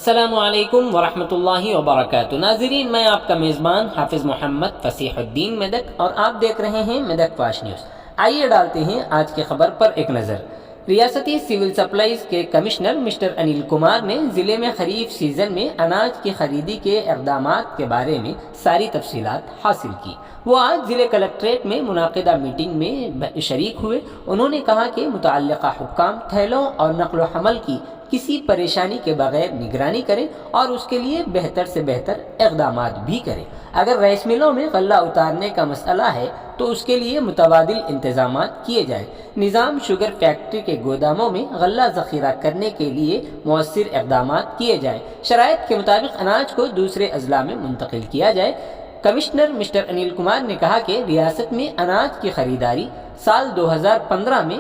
अस्सलामुअलैकुम वरहमतुल्लाहि वबरकातुहू। नाज़रीन, मैं आपका मेज़बान हाफिज़ मोहम्मद फ़सीहुद्दीन मेदक और आप देख रहे हैं मेदक फास्ट न्यूज़। आइए डालते हैं आज की खबर पर एक नज़र। रियासती सिविल सप्लाईज़ के कमिश्नर मिस्टर अनिल कुमार ने ज़िले में खरीफ सीज़न में अनाज की खरीदी के इक़दामात के बारे में सारी तफसीलात हासिल की। वो आज ज़िले कलेक्ट्रेट में मुनाक़िदा मीटिंग में शरीक हुए। उन्होंने कहा कि मुतअल्लिक़ा हुक्काम थैलों और नक़्ल व हमल की किसी परेशानी के बगैर निगरानी करें और उसके लिए बेहतर से बेहतर इक़दामात भी करें। अगर राइस मिलों में गल्ला उतारने का मसला है तो उसके लिए मुतबादिल इंतज़ामात किए जाएँ। निज़ाम शुगर फैक्ट्री के गोदामों में गल्ला ज़ख़ीरा करने के लिए मौसर इक़दामात किए जाएँ। शराइत के मुताबिक अनाज को दूसरे अज़ला में मुंतकिल किया जाए। कमिश्नर मिस्टर अनिल कुमार ने कहा कि रियासत में अनाज की ख़रीदारी साल 2015 में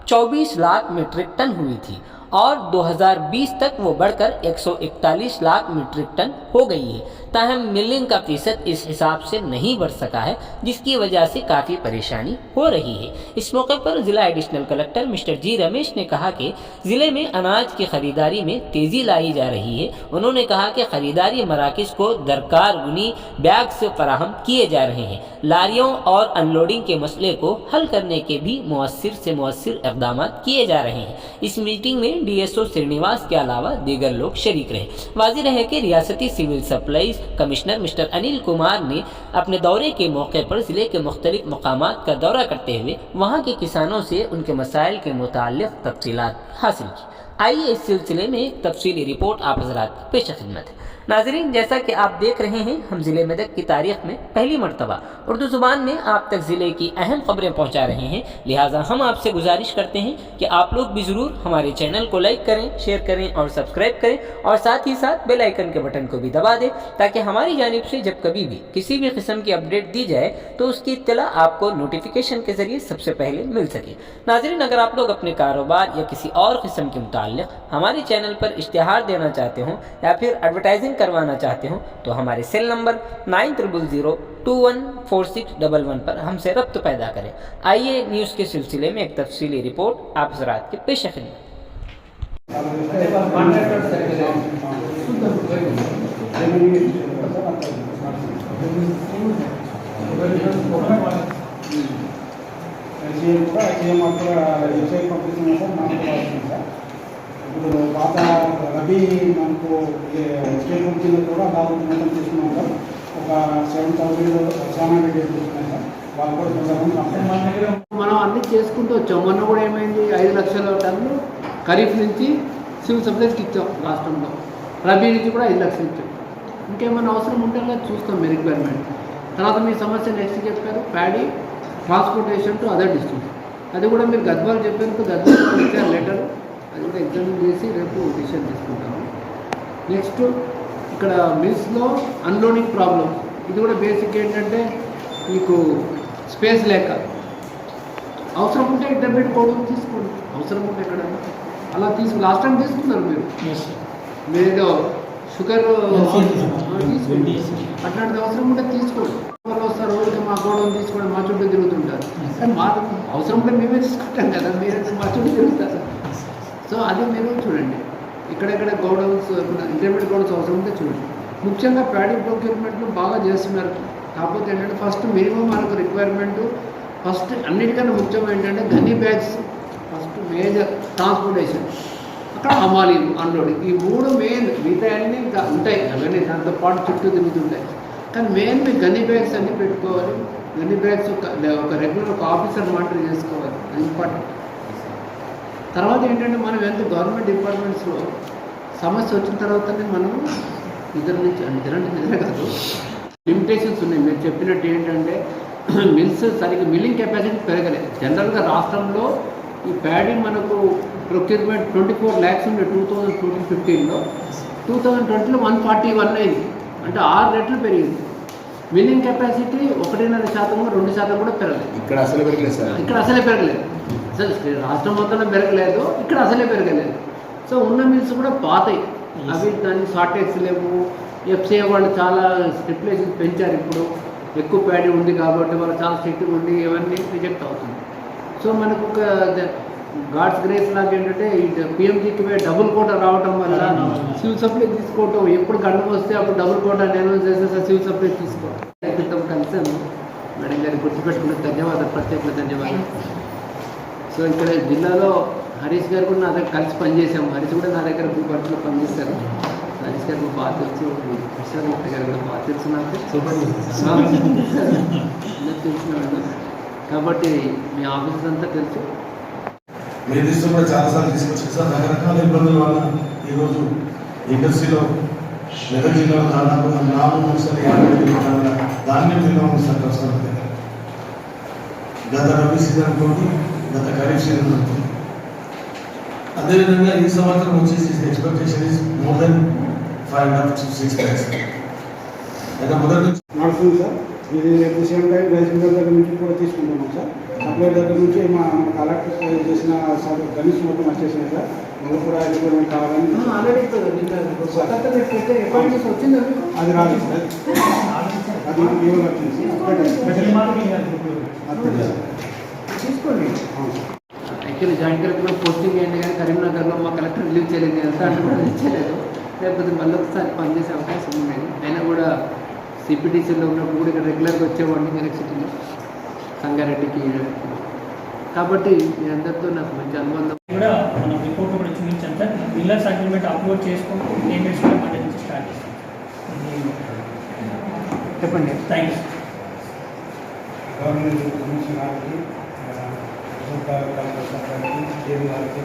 24 लाख मीट्रिक टन हुई थी और 2020 तक वो बढ़कर 141 लाख मीट्रिक टन हो गई है। ताहम मिलिंग का फ़ीसद इस हिसाब से नहीं बढ़ सका है, जिसकी वजह से काफ़ी परेशानी हो रही है। इस मौके पर ज़िला एडिशनल कलेक्टर मिस्टर जी रमेश ने कहा कि ज़िले में अनाज की ख़रीदारी में तेज़ी लाई जा रही है। उन्होंने कहा कि ख़रीदारी मराकज़ को दरकार गुनी बैग्स फराहम किए जा रहे हैं। लारियों और अनलोडिंग के मसले को हल करने के भी मुअस्सिर से मुअस्सिर इक़दामात किए जा रहे हैं। इस मीटिंग में DSO श्रीनिवास के अलावा दीगर लोग शरीक रहे। वाज़िह है कि रियासती civil supplies commissioner mister Anil Kumar ने अपने दौरे के मौके पर ज़िले के मुख्तलिफ मकामात का दौरा करते हुए वहाँ के किसानों से उनके मसाइल के मुताल्लिक़ तफ़सीलात हासिल की। आइए इस सिलसिले में एक तफसीली रिपोर्ट आप हज़रात की पेश खिदमत है। नाज़रीन, जैसा कि आप देख रहे हैं, हम ज़िले मेदक की तारीख़ में पहली मरतबा उर्दू ज़ुबान में आप तक ज़िले की अहम ख़बरें पहुँचा रहे हैं। लिहाजा हम आपसे गुजारिश करते हैं कि आप लोग भी ज़रूर हमारे चैनल को लाइक करें, शेयर करें और सब्सक्राइब करें और साथ ही साथ बेल आइकन के बटन को भी दबा दें, ताकि हमारी जानिब से जब कभी भी किसी भी किस्म की अपडेट दी जाए तो उसकी इत्तला आपको नोटिफिकेशन के ज़रिए सबसे पहले मिल सके। नाज़रीन, अगर आप लोग अपने कारोबार या किसी और किस्म के मुताल्लिक़ हमारे चैनल पर इश्तिहार देना चाहते हों या फिर एडवर्टाइजिंग करवाना चाहते हो तो हमारे सेल नंबर 9000214611 पर हमसे रब्त पैदा करें। आइए न्यूज़ के सिलसिले में एक तफसीली रिपोर्ट आप हज़रात के पेश खिदमत। ఇప్పుడు పాత రబీ మనకు స్టేట్ బుక్ కింద కూడా దాదాపు మొత్తం తీసుకున్నాం సార్. ఒక 7,000 చాలా డీటెయిల్స్ తీసుకున్నాం సార్. వాళ్ళు కూడా కొంచెం మనం అన్ని చేసుకుంటూ వచ్చాం. మొన్న కూడా ఏమైంది, 5 లక్షల టన్నులు ఖరీఫ్ నుంచి సివిల్ సప్లైస్కి ఇచ్చాం రాష్ట్రంలో. రబీ నుంచి కూడా 5 లక్షలు ఇచ్చాం. ఇంకేమైనా అవసరం ఉంటే చూస్తాం మీ రిక్వైర్మెంట్. తర్వాత మీ సమస్య నెక్స్ట్ చెప్పారు, paddy transportation to other districts. అది కూడా మీరు గద్వాల్ చెప్పారు, గద్వాల్ ఇచ్చారు లెటర్. అది కూడా ఎగ్జామిన్ చేసి రేపు డిసిషన్ తీసుకుంటాము. నెక్స్ట్ ఇక్కడ మిల్స్లో అన్లోడింగ్ ప్రాబ్లం, ఇది కూడా బేసిక్ ఏంటంటే మీకు స్పేస్ లేక అవసరం ఉంటే ఇంటర్మీడియట్ కోడ్ తీసుకోండి, అవసరం ఉంటే ఎక్కడ అలా లాస్ట్ టైం తీసుకున్నారు మీరు ఏదో షుగర్ తీసుకోండి, అట్లాంటిది అవసరం ఉంటే తీసుకోండి. వాళ్ళు వస్తారు రోజుకి మా గోడౌన్ తీసుకోండి, మా చుట్టూ తిరుగుతుంటారు. కానీ మా అవసరం ఉంటే మేమే తీసుకుంటాం కదా, మీరైతే మా చుట్టూ తిరుగుతారు. సో అది మీరు చూడండి, ఇక్కడెక్కడ గోడౌన్స్ ఇంటర్మీడియట్ గోడౌన్స్ అవసరం ఉంటే చూడండి. ముఖ్యంగా ప్యాడీ ప్రొక్యూర్మెంట్లు బాగా చేస్తున్నారు. కాకపోతే ఏంటంటే ఫస్ట్ మినిమం మనకు రిక్వైర్మెంట్, ఫస్ట్ అన్నిటికన్నా ముఖ్యం ఏంటంటే gunny bags, first major transportation, అక్కడ హమాలీలు అన్లోడింగ్, ఈ 3 మెయిన్. మిగతా అన్నీ ఇంకా ఉంటాయి, అవన్నీ దాంతో పాటు చుట్టూ తిరుగుతుంటాయి. కానీ మెయిన్ మీకు గన్నీ బ్యాగ్స్ అన్నీ పెట్టుకోవాలి. గన్నీ బ్యాగ్స్ ఒక రెగ్యులర్ ఒక ఆఫీసర్ మానిటర్ చేసుకోవాలి, అది ఇంపార్టెంట్. తర్వాత ఏంటంటే మనం ఎంత గవర్నమెంట్ డిపార్ట్మెంట్స్లో సమస్య వచ్చిన తర్వాతనే మనం నిద్ర కాదు, లిమిటేషన్స్ ఉన్నాయి. మీరు చెప్పినట్టు ఏంటంటే మిల్స్ సరిగ్గా మిల్లింగ్ కెపాసిటీ పెరగలేదు. జనరల్గా రాష్ట్రంలో ఈ ప్యాడీ మనకు ప్రొక్యూర్మెంట్ 24 lakhs ఉండే 2014-15లో, 2020లో 141 అయింది, అంటే 6 రెట్లు పెరిగింది. మిల్లింగ్ కెపాసిటీ 1.5%, 2% కూడా పెరగలేదు. ఇక్కడ అసలే పెరగలేదు సార్, ఇక్కడ అసలే పెరగలేదు. అసలు రాష్ట్రం మొత్తంలో పెరగలేదు, ఇక్కడ అసలే పెరగలేదు. సో ఉన్న మిల్స్ కూడా పాతాయి, అవి దానికి షార్టేజ్ లేవు. FCA వాళ్ళు చాలా స్టిపులేషన్స్ పెంచారు. ఇప్పుడు ఎక్కువ ప్యాడీ ఉంది కాబట్టి వాళ్ళు చాలా స్ట్రిక్ట్గా ఉండి ఇవన్నీ రిజెక్ట్ అవుతుంది. సో మనకు ఒక గాడ్స్ గ్రేస్ లాగా ఏంటంటే పిఎంజీకి డబుల్ కోటా రావడం వల్ల సివిల్ సప్లై తీసుకోవటం ఎప్పుడు గండం వస్తే అప్పుడు డబుల్ కోటా అనౌన్స్ చేసేసి సివిల్ సప్లై తీసుకోవడం క్రితం కలిసాను మేడం గారికి గుర్తుపెట్టుకున్న ధన్యవాదాలు, ప్రత్యేక ధన్యవాదాలు. సో ఇక్కడ జిల్లాలో హరీష్ గారు కూడా నా దగ్గర కలిసి పనిచేసాము. హరీష్ కూడా నా దగ్గర వర్క్లో పనిచేశారు. హరీష్ గారు బాగా తెలుసు, విశ్వనాథ్ గారు కూడా బాగా తెలుసు నాకు తెలిసిన కాబట్టి మీ ఆఫీసెస్ అంతా తెలుసు. మీ దృష్టి కూడా చాలాసార్లు తీసుకొచ్చారు సార్. రకరకాల ఇబ్బందుల వల్ల ఈరోజు ఇండస్ట్రీలో మెదక్ జిల్లాలో దాదాపు 450 ధాన్యం జిల్లా ఉంది సార్ కస్టమర్ దగ్గర. గత రబీ సీజన్ అనుకోండి, గత ఖరీఫ్ సీజన్ అనుకోండి. అదేవిధంగా ఈ సంవత్సరం వచ్చేసి expectation is more than 5.5 to 6 lakhs. అయితే మొదటి నుంచి నడుస్తుంది సార్. ఇది at the same time rice Miller దగ్గర నుంచి కూడా తీసుకుంటున్నాం సార్. సప్లై దగ్గర నుంచి మా కలెక్టర్ చేసిన గణేష్ మొత్తం వచ్చేసినాయి సార్. మళ్ళీ కూడా ఎక్స్పెరిమెంట్ కావాలని అది రాలేదు సార్. అది ఇవ్వాలి వచ్చింది తీసుకోండి. యాక్చువల్లీ జాయింట్ కలెక్టర్ పోస్టింగ్ అయింది కానీ కరీంనగర్లో మా కలెక్టర్ రిలీవ్ చేయలేదు, ఎంత అంటే కూడా ఇచ్చలేదు. లేకపోతే మళ్ళీ ఒకసారి పనిచేసే అవకాశం ఉండేది. అయినా కూడా సిపిటీసీలో ఉన్నప్పుడు కూడా ఇక్కడ రెగ్యులర్గా వచ్చేవాడిని మెదక్ సిటీలో సంగారెడ్డికి. కాబట్టి మీ అందరితో నాకు మంచి అనుబంధం కూడా మనం రిపోర్ట్ కూడా చూపించాం సార్. మిల్లర్స్ అగ్రిమెంట్ అప్లోడ్ చేసుకుంటూ పేమెంట్స్ కూడా మన నుంచి స్టార్ట్ చేస్తాం. చెప్పండి. Thank you. గవర్నమెంట్ కమిషన్ గారికి కేవీ గారికి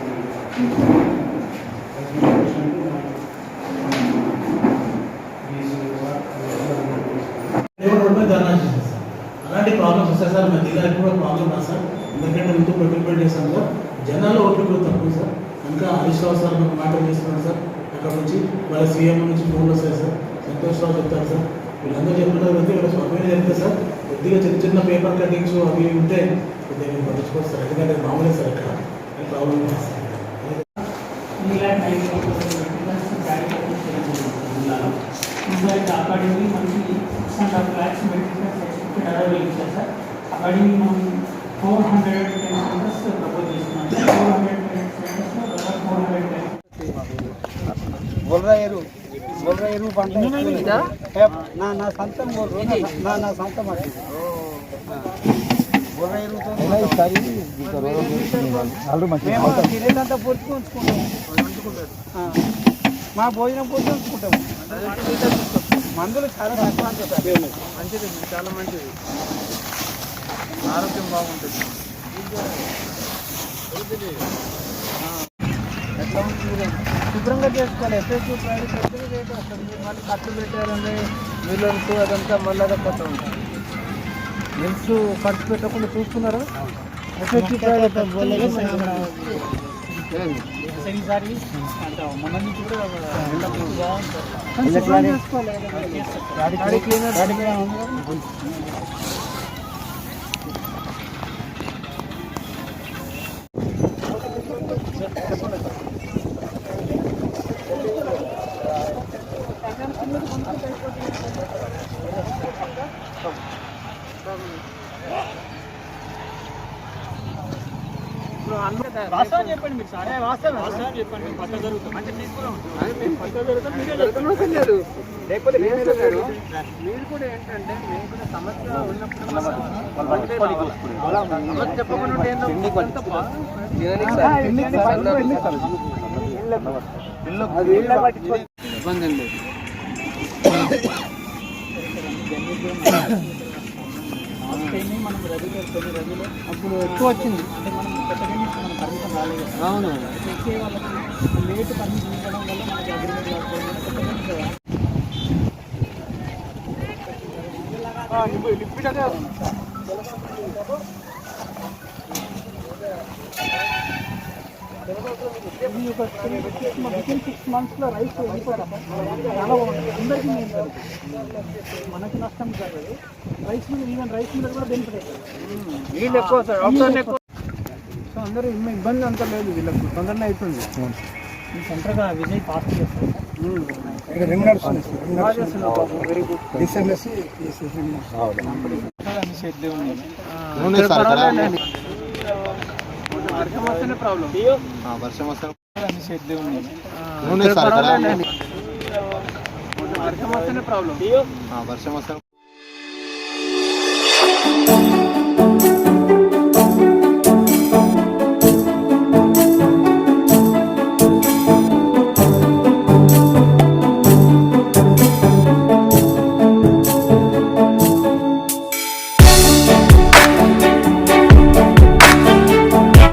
ధర్నా చేశారు సార్. అలాంటి ప్రాబ్లమ్స్ వస్తాయి సార్. మా జిల్లాకి కూడా ప్రాబ్లం రా సార్. ఎందుకంటే ఎంతో పెట్టుబడి చేస్తాం సార్. జనాలు ఓట్లు తక్కువ సార్. ఇంకా హరీష్రావు సార్ మాకు మాటలు చేస్తున్నాం సార్. అక్కడ నుంచి వాళ్ళ సీఎం నుంచి ఫోన్లు వస్తాయి సార్. సంతోషరావు చెప్తారు సార్. వీళ్ళందరూ చెప్తున్నారు అయితే వీళ్ళ స్వప్న చెప్తే సార్ కొద్దిగా చిన్న చిన్న పేపర్ కటింగ్స్ అవి ఉంటే కొద్దిగా మేము పట్టించుకోవచ్చు సార్. ఎందుకంటే మామూలే సార్ ఇక్కడ ప్రాబ్లం లేదు సార్. అకార్డింగ్లీ మనకి 6.5 lakhs మెడికల్ సర్టిఫికేట్ అరవై ఇచ్చారు సార్. అకార్డింగ్లీ మనం 400 టెన్స్ ప్రపోజ్ చేస్తున్నాం. 400 టెన్స్ 400 టెన్స్ బొల్రాయరు పంట నా సొంతం నా సొంతం అది బొల్రాయరుతో తినేదంతా పొడుచుకు ఉంచుకుంటాం. మా భోజనం పొద్దు ఉంచుకుంటాము. మందులు చాలా తక్కువ అంటారు. మంచిది, చాలా మంచిది, ఆరోగ్యం బాగుంటుంది. ఎట్లా ఉంటుంది శుభ్రంగా చేసుకోవాలి. ఎఫెక్టివ్ ప్రైవేట్ రేట్ వస్తుంది. మళ్ళీ ఖర్చు పెట్టారంటే మిల్లర్స్ అదంతా మళ్ళీ కొత్త ఉంటుంది. మిల్స్ ఖర్చు పెట్టకుండా చూసుకున్నారా? ఎఫెక్టివ్ ప్రైవేట్ ఈసారి అంటాం మన నుంచి కూడా వాస్తవం చెప్పండి. మీరు సరే వాస్తవం చెప్పండి. పట్ట జరుగుతుంది అంటే లేకపోతే మీరు కూడా ఏంటంటే మేము కూడా సమస్య ఉన్నప్పుడు చెప్పకుండా ఇబ్బంది లేదు. మనం రబీలో రబీలో అప్పుడు ఎక్కువ వచ్చింది. అంటే మనం పెట్టడానికి మనం పర్మిషన్ రాలేదు. అవును, వచ్చే వాళ్ళకి లేట్ పర్మిషన్ ఇవ్వడం వల్ల మనకి అగ్రిమెంట్ ఇది ఒక 6 monthsలో రైస్ వెళ్ళిపోతాం. చాలా బాగుంటుంది. అందరికీ మనకి నష్టం కాదు. రైస్ మీద ఈవెన్ రైస్ మీద కూడా బెనిఫిట్ అవుతుంది. వీళ్ళు ఎక్కువ సార్, అవసరం ఎక్కువ. సో అందరూ ఇబ్బంది అంత లేదు. వీళ్ళకి తొందరనే అవుతుంది. ఈ సెంటర్గా విజయ్ పాస్ చేస్తారు. Very good. వర్షం వస్తేనే ప్రాబ్లం. వర్షం వస్తాం వర్షం వస్తేనే ప్రాబ్లం. వర్షం వస్తాం